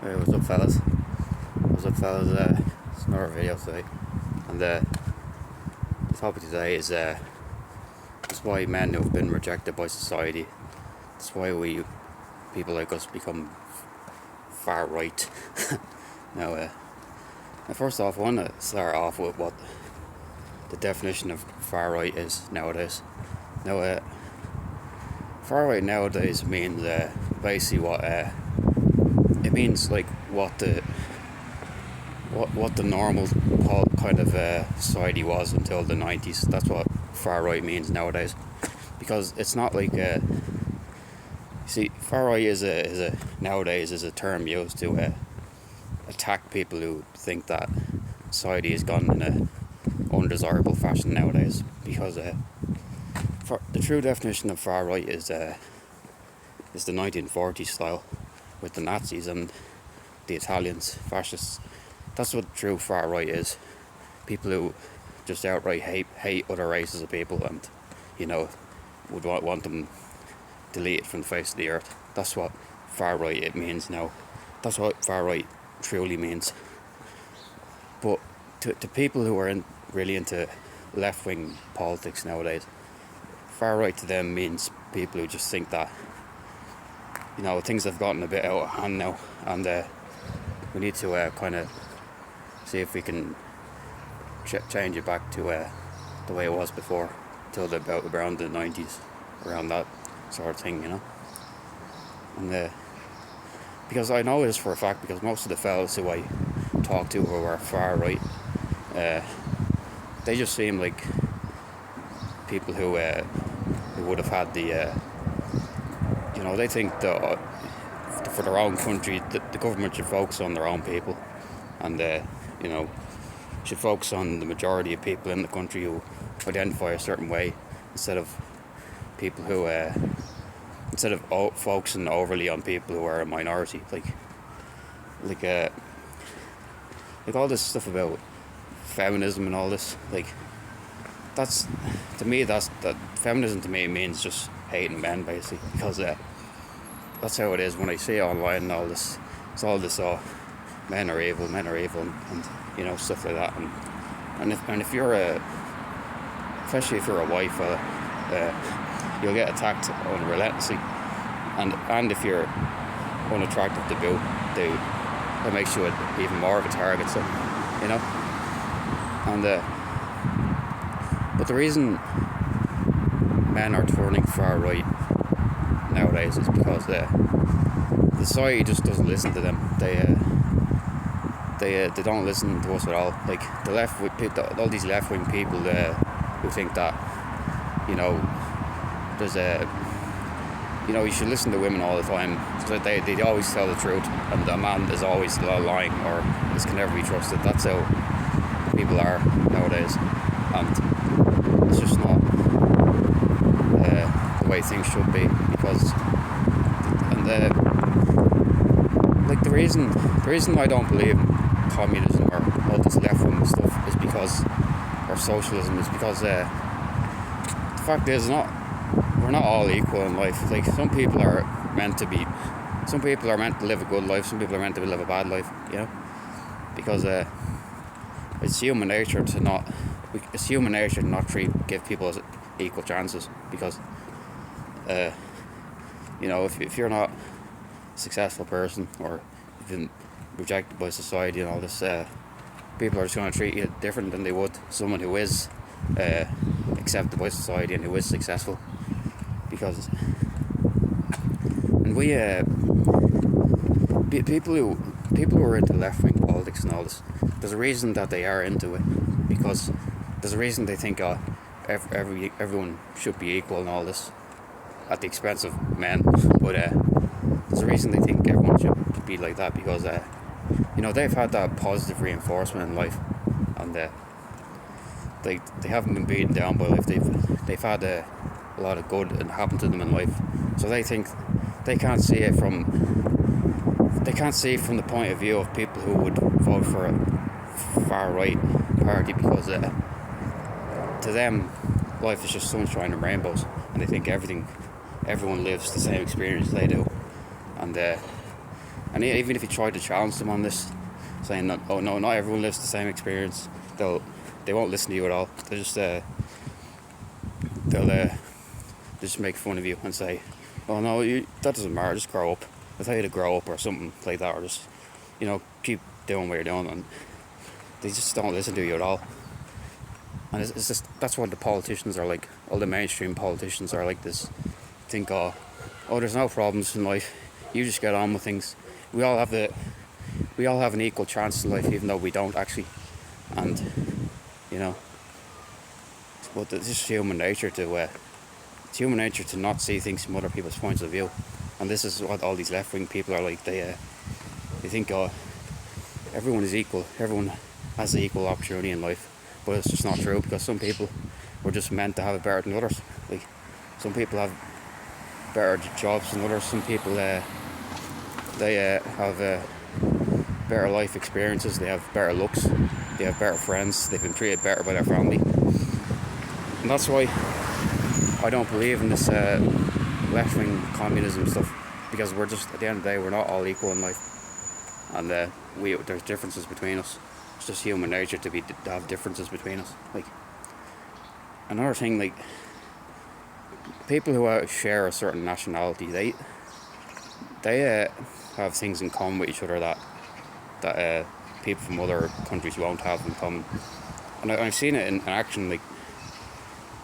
Hey, what's up, fellas? What's up, fellas? It's another video today, and the topic today is that's why men who have been rejected by society. That's why people like us, become far right. now, uh, now, first off, I want to start off with what the definition of far right is nowadays. Now, far right nowadays means basically what it means, like what the normal kind of society was until the 90s. That's what far right means nowadays, because it's not like see, far right is a nowadays is a term used to attack people who think that society has gone in a undesirable fashion nowadays. Because for the true definition of far right is the 1940s style, with the Nazis and the Italians, fascists. That's what true far right is. People who just outright hate other races of people, and would want them deleted from the face of the earth. That's what far right it means now. That's what far right truly means. But to people who are really into left wing politics nowadays, far right to them means people who just think that things have gotten a bit out of hand now, and we need to kind of see if we can change it back to the way it was before, till about around the 90s, around that sort of thing, And because I know this for a fact, because most of the fellas who I talk to who are far right, they just seem like people who would have had the they think that for their own country, the government should focus on their own people, and should focus on the majority of people in the country who identify a certain way, instead of people who focusing overly on people who are a minority, like all this stuff about feminism and all this. That's, to me, that feminism to me means just hating men, basically, because that's how it is when I see it online and all this. It's all this, men are evil, and stuff like that. And if you're especially if you're a wife, you'll get attacked unrelentlessly. And if you're unattractive to boot, that makes you even more of a target. So, And but the reason men are turning far right nowadays is because the society just doesn't listen to them. They don't listen to us at all. Like all these left wing people who think that there's you should listen to women all the time. So they always tell the truth, and a man is always lying or can never be trusted. That's how people are nowadays, and it's just not the way things should be. Because the reason I don't believe in communism or all this left wing stuff is because, or socialism, is because the fact is we're not all equal in life. Like, some people are meant to live a good life, some people are meant to live a bad life, because it's human nature to not give people equal chances. Because if you're not a successful person, or you've been rejected by society and all this, people are just going to treat you different than they would someone who is accepted by society and who is successful. Because people who are into left wing politics and all this, there's a reason that they are into it, because there's a reason they think everyone should be equal and all this, at the expense of men. But there's a reason they think everyone should be like that, because they've had that positive reinforcement in life, and they haven't been beaten down by life. They've had a lot of good and happen to them in life, so they think they can't see it from the point of view of people who would vote for a far right party, because to them life is just sunshine and rainbows, and they think everyone lives the same experience they do. And And even if you try to challenge them on this, saying that, oh no, not everyone lives the same experience, they won't listen to you at all. They'll just make fun of you and say, oh no, that doesn't matter, just grow up. They'll tell you to grow up or something like that, or just, keep doing what you're doing, and they just don't listen to you at all. And it's just, that's what the politicians are like. All the mainstream politicians are like this. Think, oh, there's no problems in life. You just get on with things. We all have an equal chance in life, even though we don't actually. And but it's just human nature to not see things from other people's points of view. And this is what all these left-wing people are like. They think, oh, everyone is equal. Everyone has the equal opportunity in life. But it's just not true, because some people were just meant to have it better than others. Like, some people have better jobs than others. Some people have better life experiences. They have better looks. They have better friends. They've been treated better by their family. And that's why I don't believe in this left-wing communism stuff, because we're just, at the end of the day, we're not all equal in life, and there's differences between us. It's just human nature to have differences between us. Like, another thing, like, people who share a certain nationality, they have things in common with each other that people from other countries won't have in common. And I've seen it in action. Like,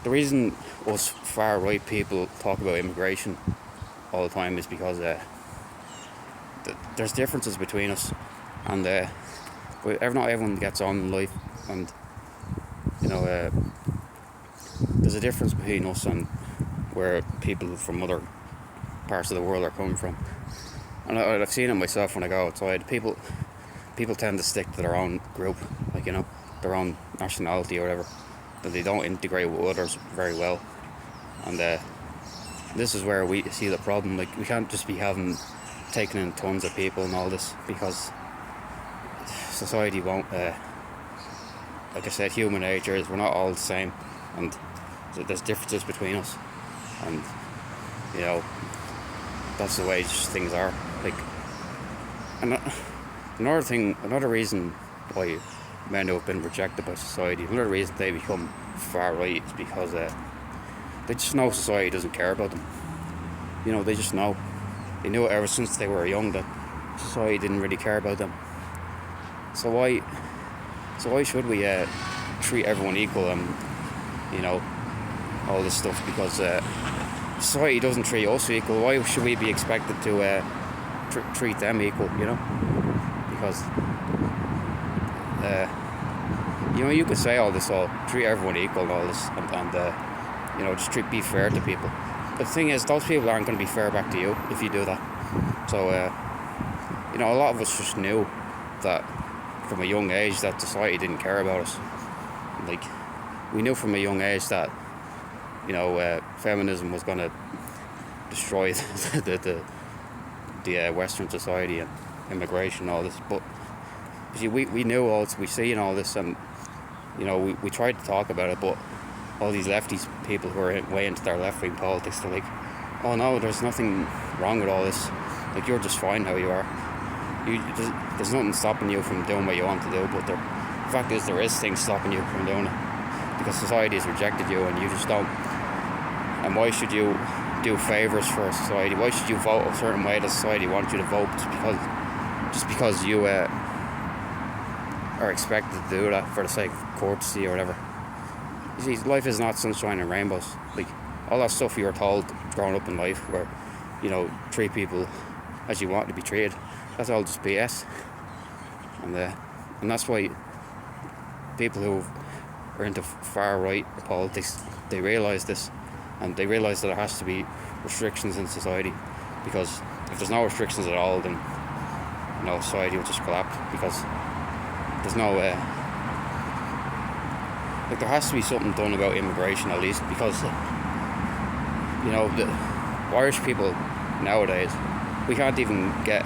the reason us far right people talk about immigration all the time is because there's differences between us, and not everyone gets on in life, and there's a difference between us and where people from other parts of the world are coming from. And I've seen it myself when I go outside. People tend to stick to their own group, like, their own nationality or whatever, that they don't integrate with others very well. And this is where we see the problem. Like, we can't just be taking in tons of people and all this, because society won't, like I said, human nature is we're not all the same, and so there's differences between us, and that's the way just things are. Like, another reason why men who have been rejected by society, another reason they become far right, is because they just know society doesn't care about them. They just know. They knew it ever since they were young, that society didn't really care about them. So why should we treat everyone equal and all this stuff? Because society doesn't treat us equal. Why should we be expected to treat them equal? Because you could say all this, treat everyone equal and all this, and just be fair to people. But the thing is, those people aren't going to be fair back to you if you do that. So a lot of us just knew that from a young age that society didn't care about us. Like, we knew from a young age that feminism was going to destroy the Western society, and immigration and all this. But see, we knew all this, we seen all this, and we tried to talk about it, but all these lefties people who are way into their left-wing politics, they're like, oh no, there's nothing wrong with all this, like, you're just fine how you are. There's nothing stopping you from doing what you want to do. But the fact is, there is things stopping you from doing it, because society has rejected you and you just don't. And why should you do favours for society? Why should you vote a certain way that society wants you to vote just because you are expected to do that for the sake of courtesy or whatever? You see, life is not sunshine and rainbows. Like, all that stuff you were told growing up in life, where treat people as you want to be treated, that's all just BS. And that's why people who are into far right politics, they realise this, and they realise that there has to be restrictions in society, because if there's no restrictions at all, then society will just collapse, because there's no there has to be something done about immigration, at least, because the Irish people nowadays, we can't even get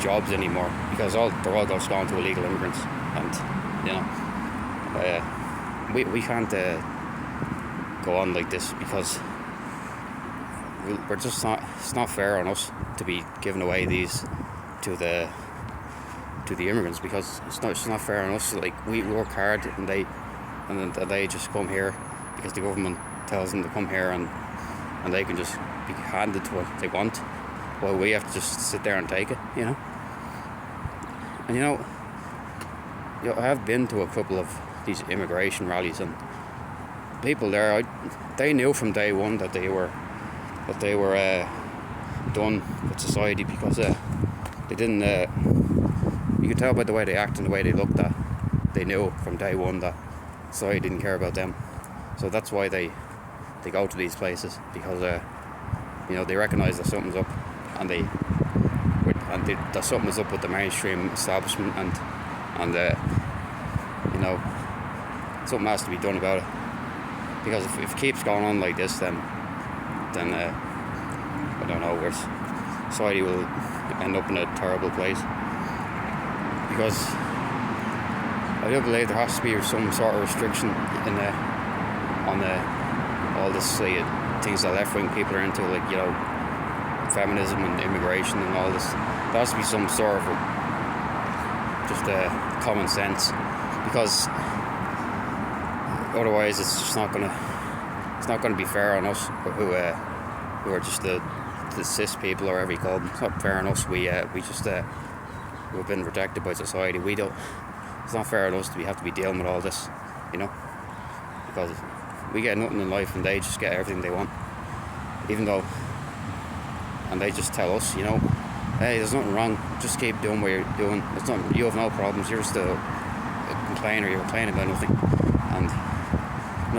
jobs anymore, because they're all just gone to illegal immigrants, and we can't go on like this, because we're just not. It's not fair on us to be giving away these to the immigrants, because it's not fair on us. Like, we work hard, and they just come here because the government tells them to come here, and they can just be handed to what they want, while we have to just sit there and take it, you know. And I have been to a couple of these immigration rallies, and people there, they knew from day one that they were done with society, because they didn't. You could tell by the way they act and the way they looked, that they knew from day one that society didn't care about them. So that's why they go to these places, because they recognise that something's up, and that something is up with the mainstream establishment, and something has to be done about it. Because if it keeps going on like this, then I don't know, society will end up in a terrible place. Because I do believe there has to be some sort of restriction on all this things that left-wing people are into, like, feminism and immigration and all this. There has to be some sort of common sense, because otherwise it's just not gonna be fair on us who are just the cis people, or whatever you call them. It's not fair on us. We've been rejected by society. It's not fair on us to have to be dealing with all this, because we get nothing in life, and they just get everything they want, and they just tell us, hey, there's nothing wrong, just keep doing what you're doing. You have no problems. You're just a complainer. You're complaining about nothing. And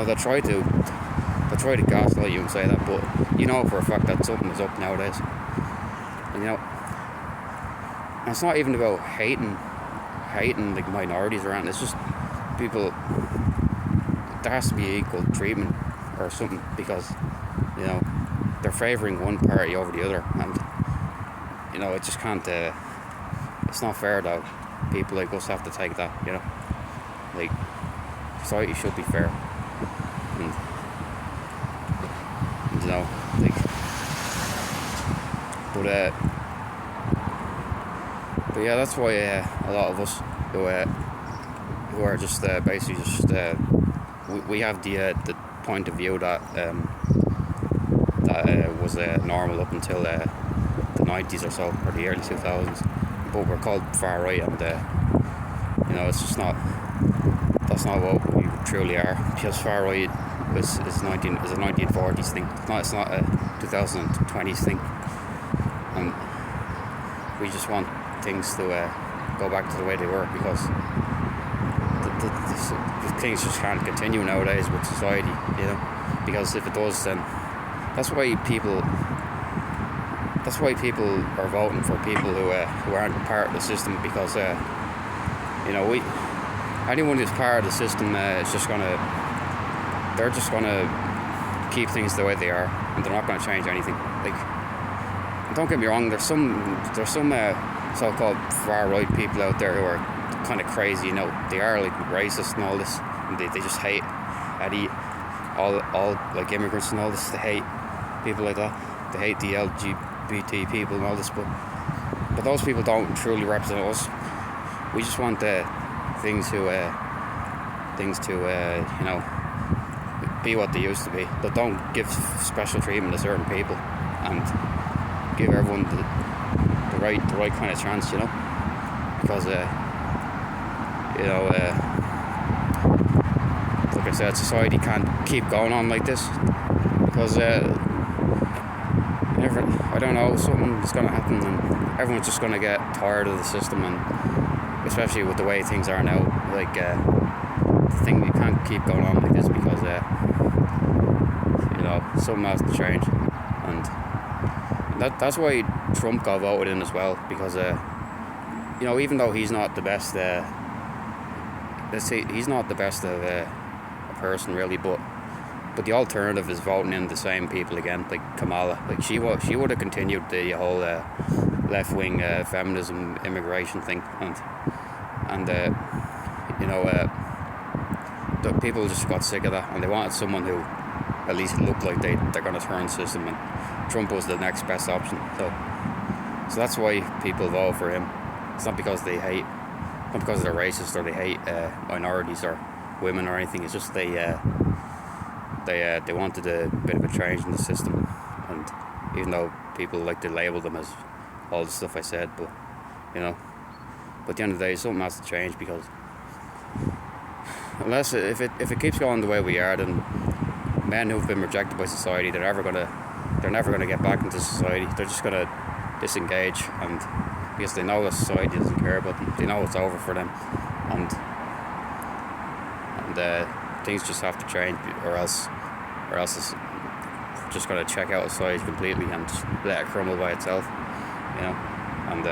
they try to gaslight you and say that, but for a fact that something is up nowadays. And it's not even about hating like minorities around. It's just people. There has to be equal treatment or something, because they're favouring one party over the other, and it just can't. It's not fair that people like us have to take that. Like, society should be fair, and but yeah, that's why a lot of us who are just basically just we have the point of view that was normal up until the 90s or so, or the early 2000s, but we're called far right, and it's just not. That's not what we truly are, because far right is a 1940s thing. It's not a 2020s thing, and we just want things to go back to the way they were, because the things just can't continue nowadays with society, because if it does, then that's why people are voting for people who aren't part of the system, because anyone who's part of the system is just gonna keep things the way they are, and they're not gonna change anything. Like, don't get me wrong, there's some so-called far right people out there who are kind of crazy. They are like racist and all this, and they just hate all like immigrants and all this. They hate people like that. They hate the LGBT people and all this, but those people don't truly represent us. We just want things to be what they used to be, but don't give special treatment to certain people, and give everyone the right kind of chance, because like I said, society can't keep going on like this, because I don't know, something's going to happen, and everyone's just going to get tired of the system, and especially with the way things are now, like the thing, you can't keep going on like this, because something has to change, and that's why Trump got voted in as well, because even though he's not the best, he's not the best of a person really, but the alternative is voting in the same people again, like Kamala. Like, she would have continued the whole left-wing feminism immigration thing, and the people just got sick of that, and they wanted someone who at least looked like they're going to turn the system, and Trump was the next best option. So So that's why people vote for him. It's not because they hate, not because they're racist or they hate minorities or women or anything. It's just they wanted a bit of a change in the system, and even though people like to label them as all the stuff I said, but but at the end of the day, something has to change, because unless if it keeps going the way we are, then men who've been rejected by society, they're never gonna get back into society. They're just gonna disengage, and because they know that society doesn't care about them, they know it's over for them, and things just have to change, or else it's just gonna check out society completely and just let it crumble by itself, and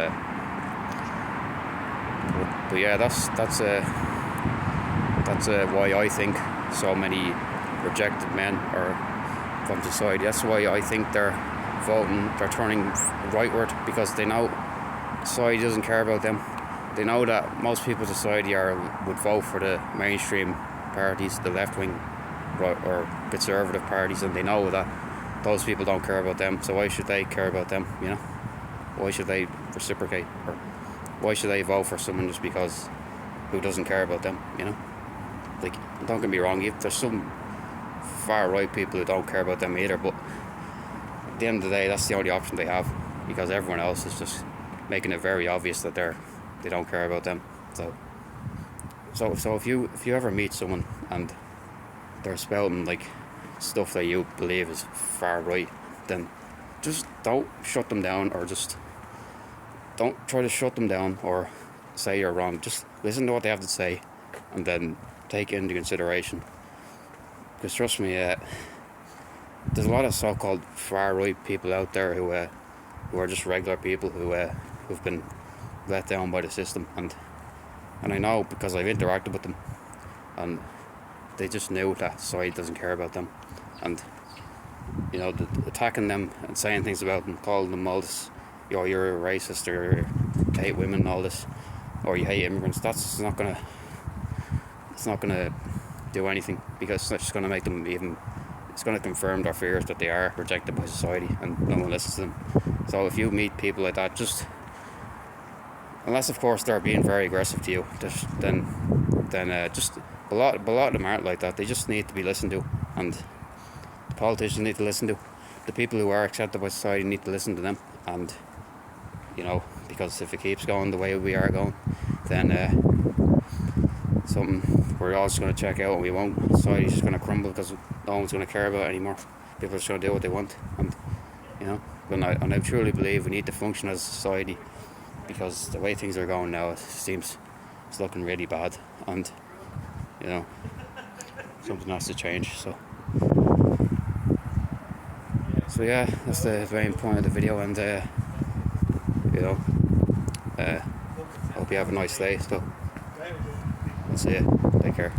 but yeah, that's why I think so many rejected men are from society. That's why I think they're turning rightward, because they know society doesn't care about them. They know that most people in society would vote for the mainstream parties, the left-wing or conservative parties, and they know that those people don't care about them. So why should they care about them? Why should they reciprocate, or why should they vote for someone just because who doesn't care about them? Like, don't get me wrong, there's some far right people who don't care about them either, but at the end of the day, that's the only option they have, because everyone else is just making it very obvious that they don't care about them. So if you ever meet someone and they're spouting like stuff that you believe is far right, then just don't shut them down, or just don't try to shut them down or say you're wrong. Just listen to what they have to say, and then take it into consideration. Because trust me, there's a lot of so-called far-right people out there who are just regular people who've been let down by the system, and I know, because I've interacted with them, and they just knew that society doesn't care about them, and attacking them and saying things about them, calling them all this, you're a racist, or you hate women and all this, or you hate immigrants. It's not gonna do anything, because it's just gonna make them it's gonna confirm their fears that they are rejected by society and no one listens to them. So if you meet people like that, just, unless of course they're being very aggressive to you, then just a lot of them aren't like that. They just need to be listened to, and the politicians need to listen to. The people who are accepted by society need to listen to them, and because if it keeps going the way we are going, then we're all just going to check out, and we won't. Society's just going to crumble, because no one's going to care about it anymore. People are just going to do what they want, and I truly believe we need to function as a society, because the way things are going now, it seems it's looking really bad, and something has to change. So yeah, that's the main point of the video, and hope you have a nice day. So, see you. Take care.